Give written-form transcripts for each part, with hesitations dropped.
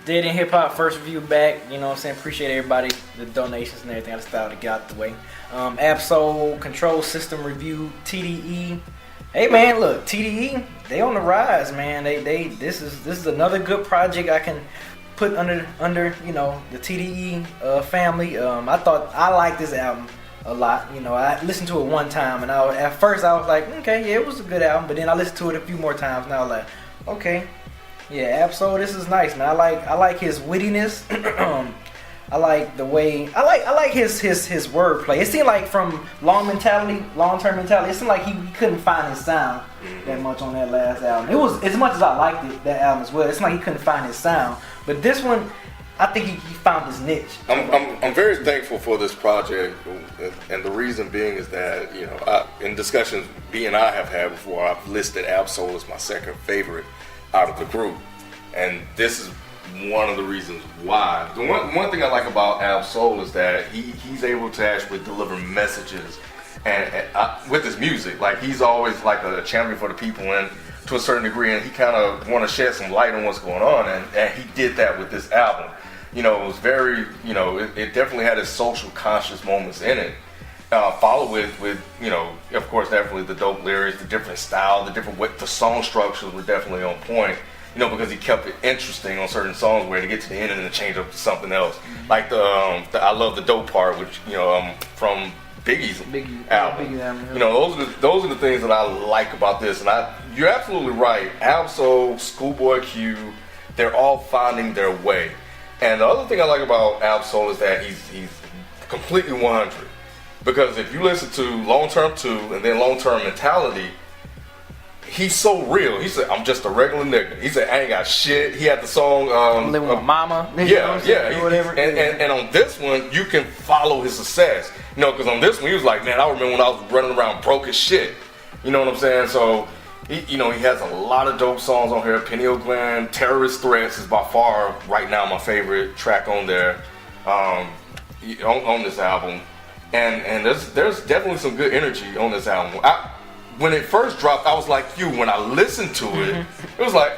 Dead in Hip Hop first review back. You know what I'm saying? Appreciate everybody, the donations and everything. I just thought to get out the way. Absol Control System review, TDE. Hey man, look, TDE, they on the rise, man. This is another good project I can put under you know, the TDE family. I liked this album a lot. You know, I listened to it one time, and at first I was like, okay, yeah, it was a good album. But then I listened to it a few more times, and I was like, okay, yeah, Absol, this is nice, man. I like his wittiness. I like the way I like his wordplay. It seemed like from long term mentality, it seemed like he couldn't find his sound that much on that last album. It was, as much as I liked it, that album as well, it's like he couldn't find his sound. But this one, I think he found his niche. I'm very thankful for this project, and the reason being is that, you know, in discussions B and I have had before, I've listed Absol as my second favorite out of the group, and this is one of the reasons why. The one thing I like about Absol is that he's able to actually deliver messages and with his music. Like, he's always like a champion for the people, and to a certain degree, and he kind of want to shed some light on what's going on, and he did that with this album. You know, it was very, you know, it definitely had its social conscious moments in it. Followed with, you know, of course, definitely the dope lyrics, the different style, the song structures were definitely on point. You know, because he kept it interesting on certain songs where to get to the end and then change up to something else. Like the I love the dope part, which, you know, from Biggie's album. You know, those are the things that I like about this. And you're absolutely right. Absol, Schoolboy Q, they're all finding their way. And the other thing I like about Absol is that he's completely 100. Because if you listen to Long Term 2 and then Long Term Mentality, he's so real. He said, I'm just a regular nigga. He said, I ain't got shit. He had the song Living with Mama. Yeah. Whatever. And on this one, you can follow his success. You know, because on this one, he was like, man, I remember when I was running around broke as shit. You know what I'm saying? So, he has a lot of dope songs on here. Pineal Gland, Terrorist Threats is by far, right now, my favorite track on there, on this album. And there's definitely some good energy on this album. When it first dropped, I was like you. When I listened to it, it was like,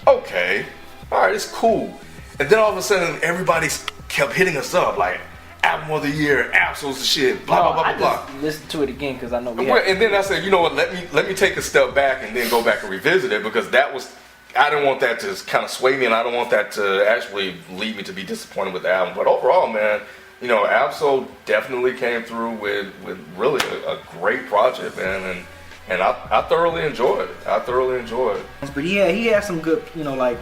okay, all right, it's cool. And then all of a sudden, everybody kept hitting us up like, album of the year, Absol's the shit, blah, blah, blah, blah. I just listened to it again because I know And then I said, you know what, let me take a step back and then go back and revisit it, because I didn't want that to kind of sway me, and I don't want that to actually lead me to be disappointed with the album. But overall, man, you know, Absol definitely came through with really a great project, man, and I thoroughly enjoyed it. But yeah, he had some good, you know, like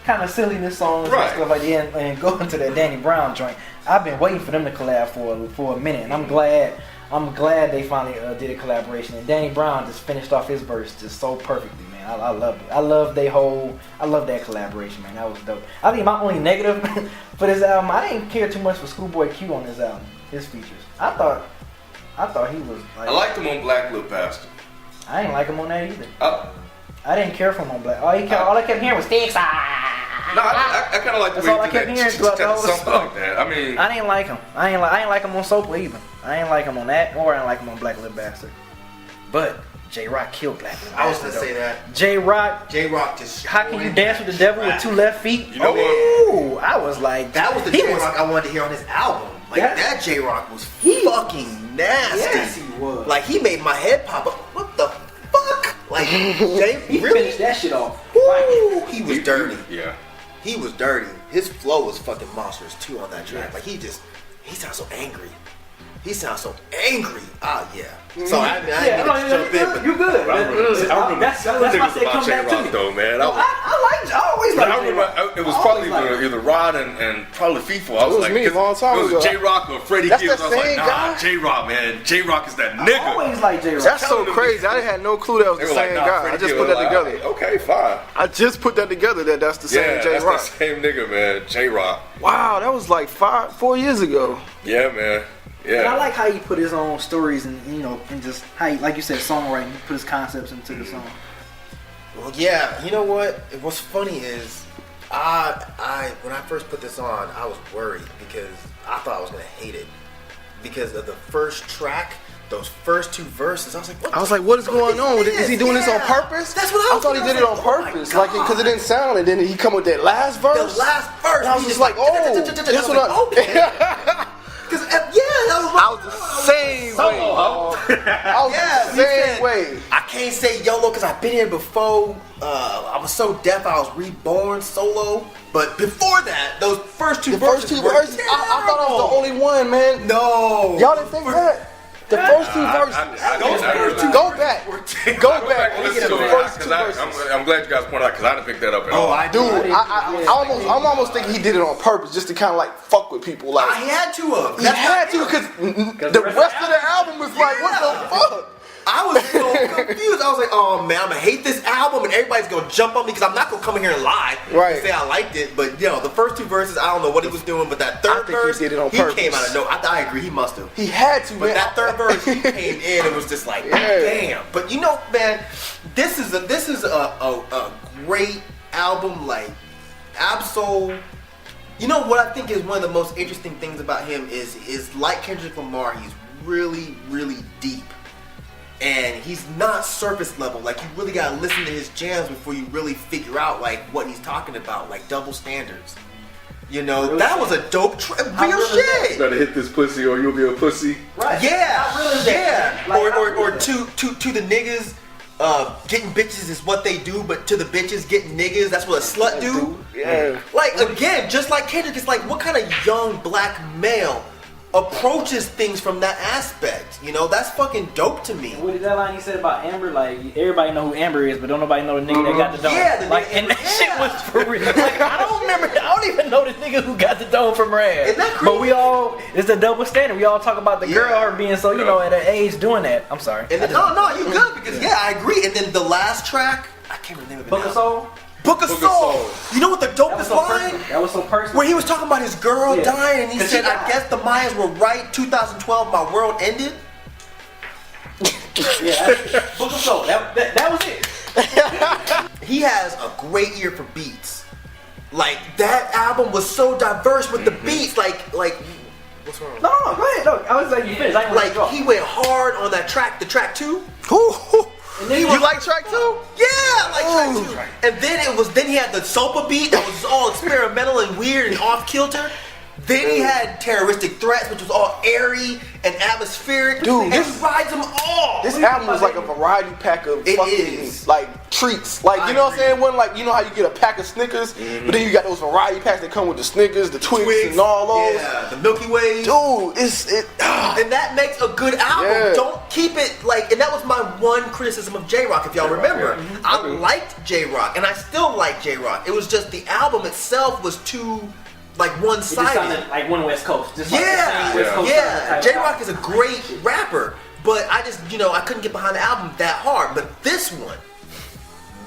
kind of silliness songs and stuff like that. And going to that Danny Brown joint, I've been waiting for them to collab for a minute, and I'm glad they finally did a collaboration. And Danny Brown just finished off his verse just so perfectly, man. I loved it. I love that collaboration, man. That was dope. I think my only negative for this album, I didn't care too much for Schoolboy Q on this album, his features. I thought he was like, I liked him on Black Lil Bastard. I didn't like him on that either. I didn't care for him on Black. All I kept hearing was sticks. No, I kind of like the way all I kept hearing throughout the whole something song. like that. I mean, I didn't like him. I ain't like him on Sopa either. I ain't like him on that, or I didn't like him on Black Lil Bastard. But J Rock killed Black Lil Bastard. I was gonna say that. J Rock just. How can you dance with the devil with two left feet? You know what? I was like, that was the J Rock I wanted to hear on his album. Like, that J Rock was fucking nasty. Yes, he was. Like, he made my head pop up. What the fuck? Like, he really finished that shit off. Woo, he was dirty. Yeah. He was dirty. His flow was fucking monstrous too on that track. Like, he sounds so angry. He sounds so angry. Yeah. So I didn't jump in, but you good. That's why I said come back to me. Though, man. I always liked I remember it was probably either Rod and probably FIFA. I was like, me a long time ago. It was J Rock or Freddie That's Gibbs. the I was like, same nah, guy? J Rock, man. J Rock is that nigga. I always liked J Rock. That's so crazy. I had no clue that was the same guy. I just put that together. Okay, fine. I just put that together that's the same J Rock. That's the same nigga, man. J Rock. Wow, that was like 4 years ago. Yeah, man. Yeah. And I like how he put his own stories and, you know, and just how he, like you said, songwriting, he put his concepts into the song. well, yeah. You know what? What's funny is, I when I first put this on, I was worried because I thought I was gonna hate it. because of the first track. Those first 2 verses, I was like, what is going on? Is he doing this on purpose? That's what I thought he did it on purpose, like because it didn't sound. And then he come with that last verse. The last verse, and I was just like, oh, that's what I. Because I was the same way. I was the same way. I can't say YOLO because I've been here before. I was so deaf I was reborn solo. But before that, those first two verses, I thought I was the only one, man. No, y'all didn't think that. The first 2 verses. Go back. Go back. I'm glad you guys pointed out because I didn't pick that up at all. I'm almost thinking he did it on purpose just to kind of like fuck with people. Like he had to have. He had to because the rest of the album was like, what the fuck? I was so confused. I was like, oh man, I'm gonna hate this album and everybody's gonna jump on me because I'm not gonna come in here and lie and say I liked it. But the first 2 verses, I don't know what he was doing, but that third verse, he came out of nowhere. I agree, he must have. He had to, but man. that third verse, he came in and was just like, damn. But man, this is a great album. Like Absol. You know what I think is one of the most interesting things about him is like Kendrick Lamar, he's really, really deep. And he's not surface level. Like you really gotta listen to his jams before you really figure out like what he's talking about, like double standards. That was a dope real shit. You better hit this pussy or you'll be a pussy. Right. Yeah. Like, or to the niggas, getting bitches is what they do, but to the bitches getting niggas, that's what a slut do. Yeah. Like again, just like Kendrick, it's like what kind of young black male approaches things from that aspect, that's fucking dope to me. What is that line he said about Amber? Like everybody know who Amber is, but don't nobody know the nigga that got the dome. Yeah, and that shit was for real. Like I don't even know the nigga who got the dome from her ass. Isn't that crazy? But it's a double standard. We all talk about the girl her being so at her age doing that. I'm sorry. And no, you good because I agree. And then the last track, I can't remember the name. Book of Soul. Book of Soul. You know what the dopest line? That was so personal. Where he was talking about his girl dying, and he said, "I guess the Mayans were right. 2012, my world ended." Book of Soul. That was it. He has a great ear for beats. Like that album was so diverse with the beats. Like what's wrong? No, go ahead. No, I was like, you finished. He went hard on that track. The track 2. You like track 2? Yeah, I like track 2. And then he had the Sopa beat that was all experimental and weird and off kilter. Then he had Terroristic Threats, which was all airy and atmospheric. Dude, and he rides them all. This album was like a variety pack of like treats. Like, you know what I'm saying? One like, you know how you get a pack of Snickers, but then you got those variety packs that come with the Snickers, the Twigs and all those. Yeah, the Milky Ways. Dude, and that makes a good album. Yeah. Don't keep it like, and that was my one criticism of J-Rock, if y'all remember. I liked J-Rock, and I still like J-Rock. It was just the album itself was too like one-sided. It just sounded like one West Coast. Just J-Rock is a great rapper, but I just, I couldn't get behind the album that hard. But this one,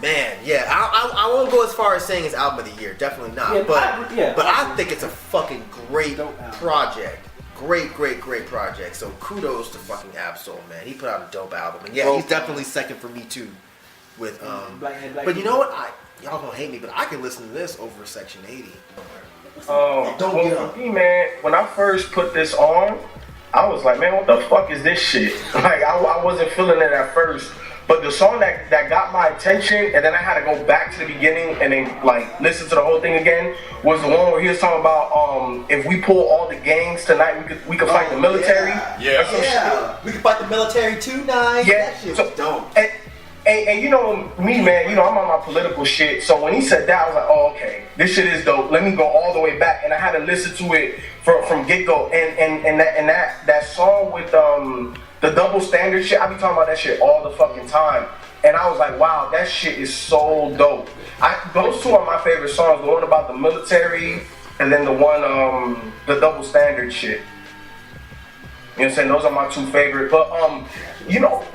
man, I won't go as far as saying it's album of the year. Definitely not. But I think it's a fucking great project. Great project. So kudos to fucking Absol, man. He put out a dope album. And he's definitely second for me too. With but you know what? Y'all gonna hate me, but I can listen to this over Section 80. For me, man, when I first put this on, I was like, man, what the fuck is this shit? Like, I wasn't feeling it at first. But the song that got my attention, and then I had to go back to the beginning and then like listen to the whole thing again, was the one where he was talking about if we pull all the gangs tonight, we could fight the military. We could fight the military tonight. Yeah, that shit was dope. And you know me, man, I'm on my political shit. So when he said that, I was like, oh, okay, this shit is dope. Let me go all the way back. And I had to listen to it from get-go. And that song with the double standard shit, I be talking about that shit all the fucking time. And I was like, wow, that shit is so dope. Those two are my favorite songs. The one about the military and then the one, the double standard shit. You know what I'm saying? Those are my two favorite. But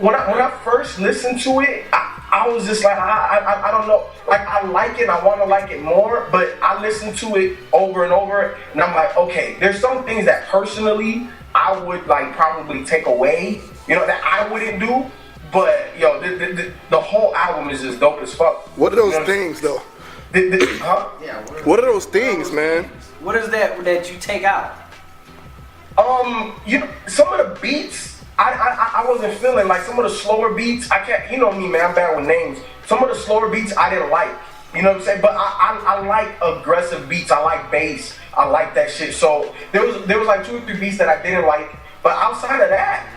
when I first listened to it, I was just like, I don't know. Like, I like it, I want to like it more, but I listened to it over and over, and I'm like, okay, there's some things that personally I would like probably take away, that I wouldn't do. But the whole album is just dope as fuck. What are those things though? Yeah. What are those things, man? What is that you take out? You know, some of the beats I wasn't feeling. Like some of the slower beats, I can't. You know me, man. I'm bad with names. Some of the slower beats I didn't like. You know what I'm saying? But I like aggressive beats. I like bass. I like that shit. So there was like 2 or 3 beats that I didn't like. But outside of that,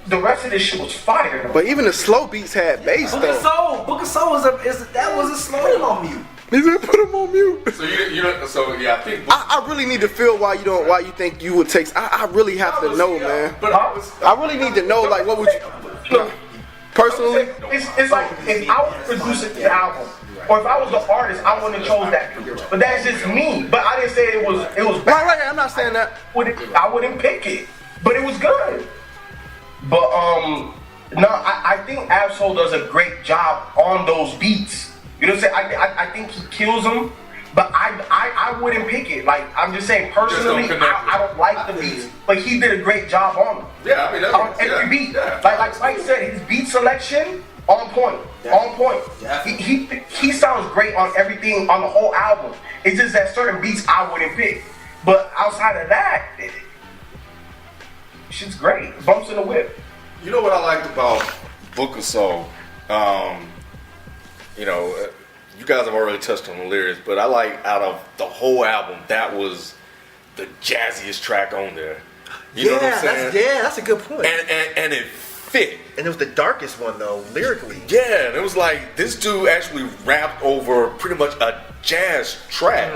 the rest of this shit was fire. But even the slow beats had bass though. Book of Soul was a slow on mute. He said put him on mute. So I think. I really need to feel why you think you would take. I really have to know, man. But I really need to know, like, what would you personally? It's like if I was producing the album, or if I was the artist, I wouldn't have chose that. But that's just me. But I didn't say it was bad. Right. I'm not saying that. I wouldn't pick it, but it was good. But no, I think Absol does a great job on those beats. You know what I'm saying? I think he kills them, but I wouldn't pick it. Like, I'm just saying personally, I don't like the beats, but he did a great job on them. Yeah, I mean that's on every beat. Yeah. Like Spike said, his beat selection on point. Yeah. On point. Yeah. He sounds great on everything on the whole album. It's just that certain beats I wouldn't pick. But outside of that, shit's great. Bumps in the whip. You know what I liked about Book of Soul? You know, you guys have already touched on the lyrics, but I like out of the whole album, that was the jazziest track on there. You know what I'm saying? That's a good point. And it fit. And it was the darkest one though, lyrically. Yeah, and it was like this dude actually rapped over pretty much a jazz track.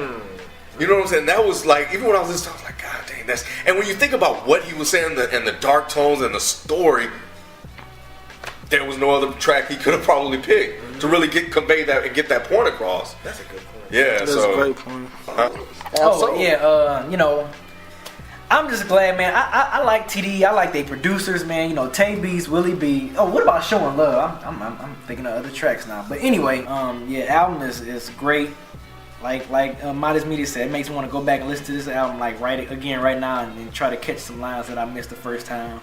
You know what I'm saying? That was like, even when I was listening, I was like, God dang, that's. And when you think about what he was saying and the dark tones and the story, there was no other track he could have probably picked to really convey that and get that point across. That's a good point. Yeah, that's a great point. You know, I'm just glad, man. I like TDE. I like their producers, man. You know, Tay B's, Willie B. Oh, what about Showing Love? I'm thinking of other tracks now. But anyway, album is great. Like Modest Media said, it makes me want to go back and listen to this album like right now and try to catch some lines that I missed the first time.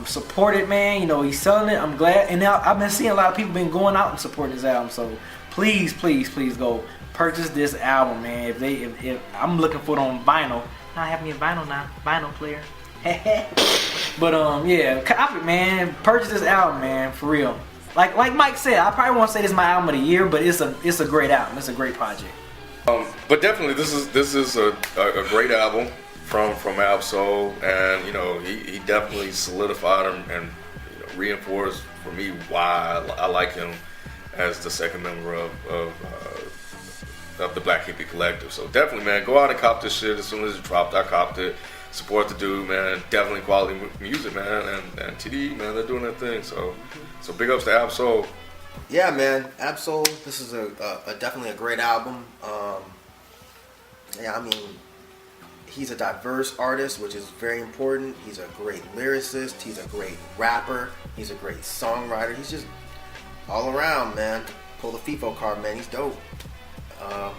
Support it, man. You know, he's selling it. I'm glad. And now I've been seeing a lot of people been going out and supporting this album. So please go purchase this album, man. If I'm looking for it on vinyl. I have me a vinyl player. But cop it, man. Purchase this album, man, for real. Like Mike said, I probably won't say this is my album of the year, but it's a great album. It's a great project. But definitely, this is a great album from Absol, and you know he definitely solidified him and reinforced for me why I like him as the second member of the Black Hippie Collective. So definitely, man, go out and cop this shit as soon as it dropped. I copped it. Support the dude, man. Definitely quality music, man. And TDE, man, they're doing their thing. So big ups to Absol. Yeah, man, Absol. This is definitely a great album. I mean, he's a diverse artist, which is very important. He's a great lyricist. He's a great rapper. He's a great songwriter. He's just all around, man. Pull the FIFO card, man. He's dope.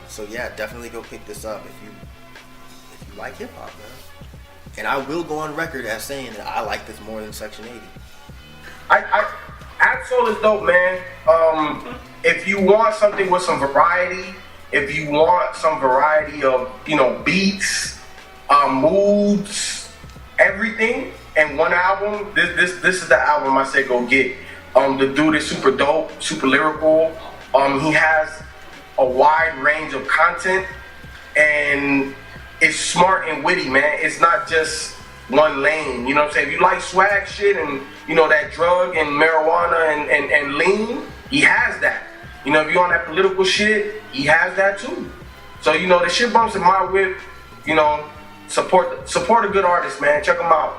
So yeah, definitely go pick this up if you like hip hop, man. And I will go on record as saying that I like this more than Section 80. Absol is dope, man. If you want something with some variety, if you want some variety of, beats, moods, everything in one album, this is the album I say go get. The dude is super dope, super lyrical. He has a wide range of content, and it's smart and witty, man. It's not just one lane, you know what I'm saying? If you like swag shit and, that drug and marijuana and lean, he has that. If you on that political shit, he has that too. So, the shit bumps in my whip, support a good artist, man. Check him out.